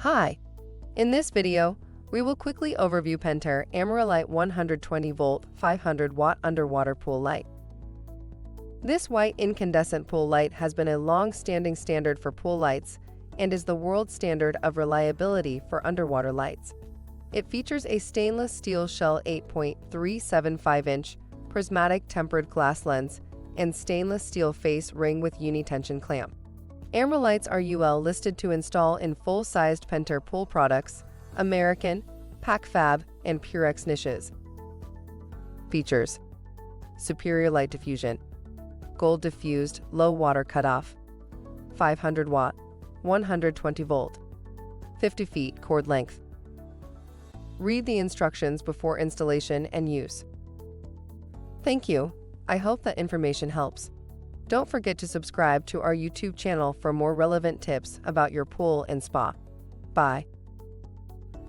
Hi! In this video, we will quickly overview Pentair Amerlite 120-volt 500-watt underwater pool light. This white incandescent pool light has been a long-standing standard for pool lights and is the world standard of reliability for underwater lights. It features a stainless steel shell 8.375-inch prismatic tempered glass lens and stainless steel face ring with uni-tension clamp. Amerlites are UL listed to install in full-sized Pentair Pool Products, American, PacFab, and Purex niches. Features: superior light diffusion, gold diffused low water cutoff, 500 watt, 120 volt, 50 feet cord length. Read the instructions before installation and use. Thank you. I hope that information helps. Don't forget to subscribe to our YouTube channel for more relevant tips about your pool and spa. Bye.